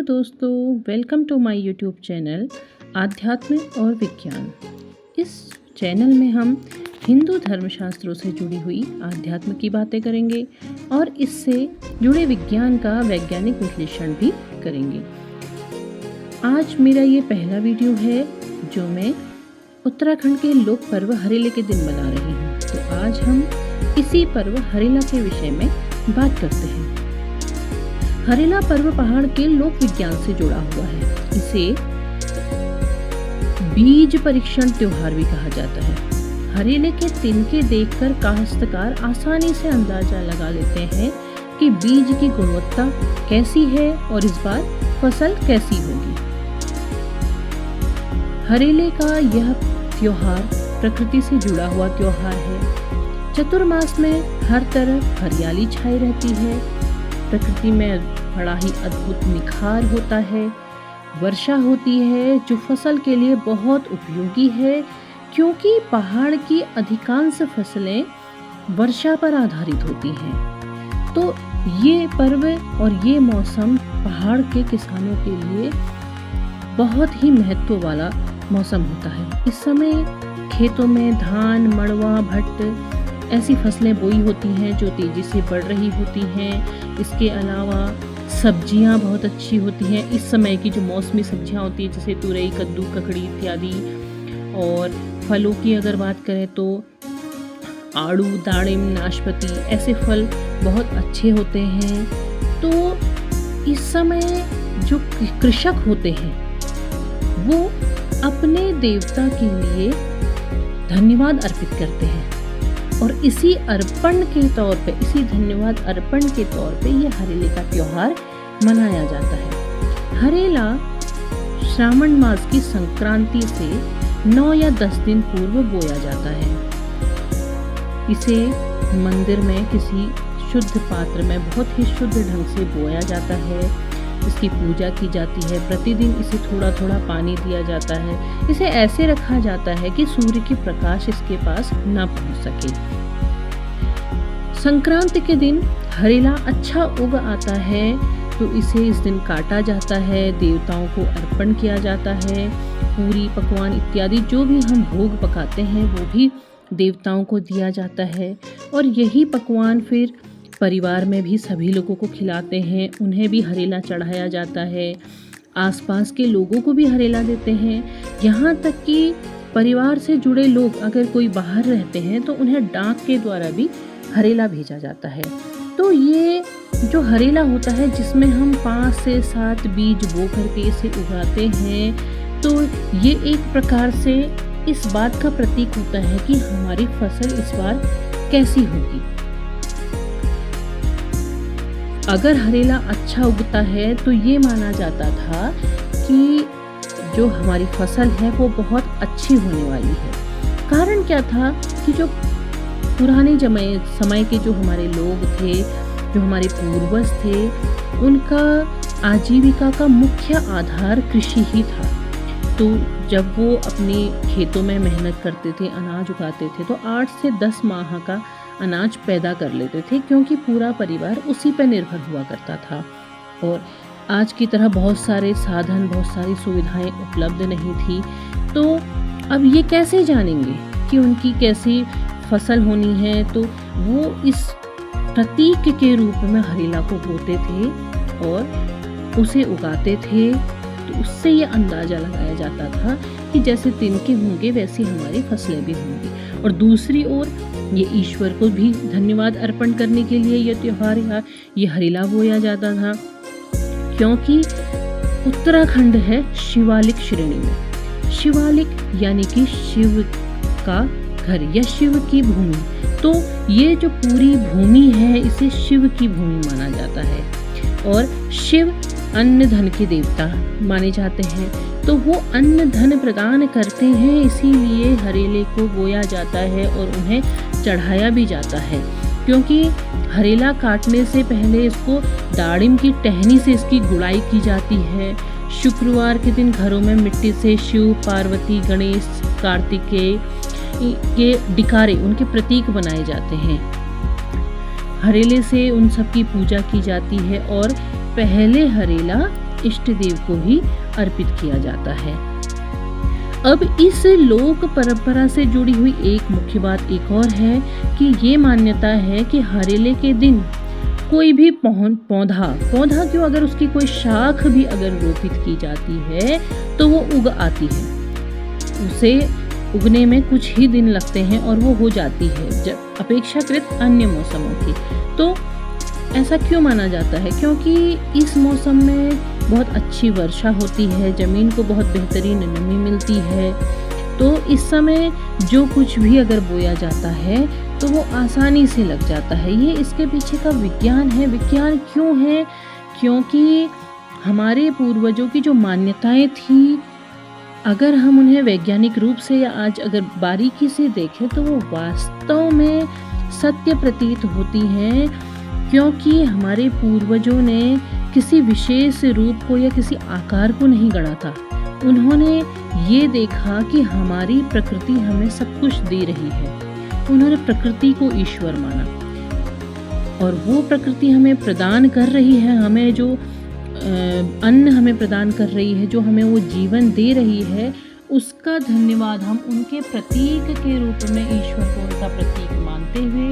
दोस्तों, welcome to my YouTube channel आध्यात्म और विज्ञान। इस चैनल में हम हिंदू धर्मशास्त्रों से जुड़ी हुई आध्यात्म की बातें करेंगे और इससे जुड़े विज्ञान का वैज्ञानिक विश्लेषण भी करेंगे। आज मेरा ये पहला वीडियो है जो मैं उत्तराखंड के लोक पर्व हरेले के दिन बना रही हूँ। तो आज हम इसी पर्व हरेला के विषय में बात करते हैं। हरेला पर्व पहाड़ के लोक विज्ञान से जुड़ा हुआ है। इसे बीज परीक्षण त्योहार भी कहा जाता है। हरेले के तिनके देखकर काश्तकार आसानी से अंदाजा लगा लेते हैं कि बीज की गुणवत्ता कैसी है और इस बार फसल कैसी होगी। हरेले का यह त्योहार प्रकृति से जुड़ा हुआ त्योहार है। चतुर्मास में हर तरफ हरियाली छाई रहती है। प्रकृति में बड़ा ही अद्भुत निखार होता है। वर्षा होती है जो फसल के लिए बहुत उपयोगी है, क्योंकि पहाड़ की अधिकांश फसलें वर्षा पर आधारित होती हैं। तो ये पर्व और ये मौसम पहाड़ के किसानों के लिए बहुत ही महत्व वाला मौसम होता है। इस समय खेतों में धान, मड़वा, भट्ट ऐसी फसलें बोई होती हैं जो तेजी से बढ़ रही होती हैं। इसके अलावा सब्जियां बहुत अच्छी होती हैं। इस समय की जो मौसमी सब्जियां होती हैं जैसे तुरई, कद्दू, ककड़ी इत्यादि। और फलों की अगर बात करें तो आड़ू, दाड़िम, नाशपाती ऐसे फल बहुत अच्छे होते हैं। तो इस समय जो कृषक होते हैं वो अपने देवता के लिए धन्यवाद अर्पित करते हैं और इसी अर्पण के तौर पे, इसी धन्यवाद अर्पण के तौर पे ये हरेले का त्योहार मनाया जाता है। हरेला श्रावण मास की संक्रांति से 9 या 10 दिन पूर्व बोया जाता है। इसे मंदिर में किसी शुद्ध पात्र में बहुत ही शुद्ध ढंग से बोया जाता है। इसकी पूजा की जाती है। प्रतिदिन इसे थोड़ा थोड़ा पानी दिया जाता है। इसे ऐसे रखा जाता है कि सूर्य की प्रकाश इसके पास ना पहुंच सके। संक्रांति के दिन हरेला अच्छा उग आता है तो इसे इस दिन काटा जाता है, देवताओं को अर्पण किया जाता है। पूरी, पकवान इत्यादि जो भी हम भोग पकाते हैं वो भी देवताओं को दिया जाता है और यही पकवान फिर परिवार में भी सभी लोगों को खिलाते हैं। उन्हें भी हरेला चढ़ाया जाता है। आसपास के लोगों को भी हरेला देते हैं। यहाँ तक कि परिवार से जुड़े लोग अगर कोई बाहर रहते हैं तो उन्हें डाक के द्वारा भी हरेला भेजा जाता है। तो ये जो हरेला होता है जिसमें हम 5 से 7 बीज बो करके इसे उगाते हैं, तो ये एक प्रकार से इस बात का प्रतीक होता है कि हमारी फसल इस बार कैसी होगी। अगर हरेला अच्छा उगता है तो ये माना जाता था कि जो हमारी फसल है वो बहुत अच्छी होने वाली है। कारण क्या था कि जो पुराने समय के जो हमारे लोग थे, जो हमारे पूर्वज थे, उनका आजीविका का मुख्य आधार कृषि ही था। तो जब वो अपने खेतों में मेहनत करते थे, अनाज उगाते थे, तो 8 से 10 माह का अनाज पैदा कर लेते थे, क्योंकि पूरा परिवार उसी पर निर्भर हुआ करता था। और आज की तरह बहुत सारे साधन, बहुत सारी सुविधाएं उपलब्ध नहीं थी। तो अब ये कैसे जानेंगे कि उनकी कैसी फसल होनी है? तो वो इस प्रतीक के रूप में हरेला को बोते थे और उसे उगाते थे। तो उससे ये अंदाजा लगाया जाता था कि जैसे तिनके होंगे वैसी हमारी फसलें भी होंगी। और दूसरी ओर ये ईश्वर को भी धन्यवाद अर्पण करने के लिए ये त्योहार या ये हरेला बोया जाता था, क्योंकि उत्तराखंड है शिवालिक श्रेणी में। शिवालिक यानी कि शिव का घर या शिव की भूमि। तो ये जो पूरी भूमि है इसे शिव की भूमि माना जाता है और शिव अन्न धन के देवता माने जाते हैं। तो वो अन्न धन प्रदान करते हैं, इसीलिए हरेले को बोया जाता है और उन्हें चढ़ाया भी जाता है। क्योंकि हरेला काटने से पहले इसको दाड़िम की टहनी से इसकी गुड़ाई की जाती है। शुक्रवार के दिन घरों में मिट्टी से शिव, पार्वती, गणेश, कार्तिकेय के डिकारे, उनके प्रतीक बनाए जाते हैं। हरेले से उन सब की पूजा की जाती है और पहले हरेला इष्ट देव को ही अर्पित किया जाता है। अब इस लोक परंपरा से जुड़ी हुई एक मुख्य बात एक और है कि ये मान्यता है कि हरेले के दिन कोई भी पौधा क्यों, अगर उसकी कोई शाख भी अगर रोपित की जाती है तो वो उग आती है। उसे उगने में कुछ ही दिन लगते हैं और वो हो जाती है जब अपेक्षाकृत अन्य मौसमों की। तो ऐसा क्यों माना जाता है? क्योंकि इस मौसम में बहुत अच्छी वर्षा होती है, ज़मीन को बहुत बेहतरीन नमी मिलती है, तो इस समय जो कुछ भी अगर बोया जाता है तो वो आसानी से लग जाता है। ये इसके पीछे का विज्ञान है। विज्ञान क्यों है? क्योंकि हमारे पूर्वजों की जो मान्यताएं थी, अगर हम उन्हें वैज्ञानिक रूप से या आज अगर बारीकी से देखें तो वो वास्तव में सत्य प्रतीत होती हैं, क्योंकि हमारे पूर्वजों ने किसी विशेष रूप को या किसी आकार को नहीं गढ़ा था। उन्होंने ये देखा कि हमारी प्रकृति हमें सब कुछ दे रही है। उन्होंने प्रकृति को ईश्वर माना और वो प्रकृति हमें प्रदान कर रही है, हमें जो अन्न हमें प्रदान कर रही है, जो हमें वो जीवन दे रही है, उसका धन्यवाद हम उनके प्रतीक के रूप में ईश्वर को उनका प्रतीक मानते हुए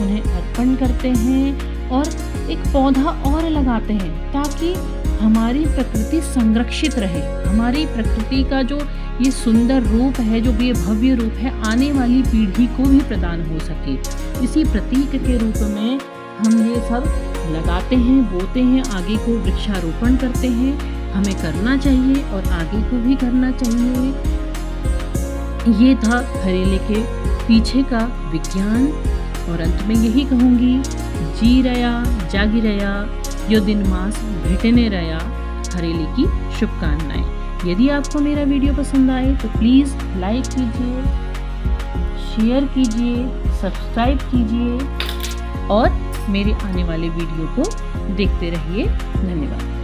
उन्हें अर्पण करते हैं और एक पौधा और लगाते हैं ताकि हमारी प्रकृति संरक्षित रहे। हमारी प्रकृति का जो ये सुंदर रूप है, जो ये भव्य रूप है, आने वाली पीढ़ी को भी प्रदान हो सके। इसी प्रतीक के रूप में हम ये सब लगाते हैं, बोते हैं, आगे को वृक्षारोपण करते हैं। हमें करना चाहिए और आगे को भी करना चाहिए। ये था हरेले के पीछे का विज्ञान और अंत में यही कहूँगी, जी रया जागी रया यो दिन मास भेटने रया, हरेले की शुभकामनाएं। यदि आपको मेरा वीडियो पसंद आए तो प्लीज़ लाइक कीजिए, शेयर कीजिए, सब्सक्राइब कीजिए और मेरे आने वाले वीडियो को देखते रहिए। धन्यवाद।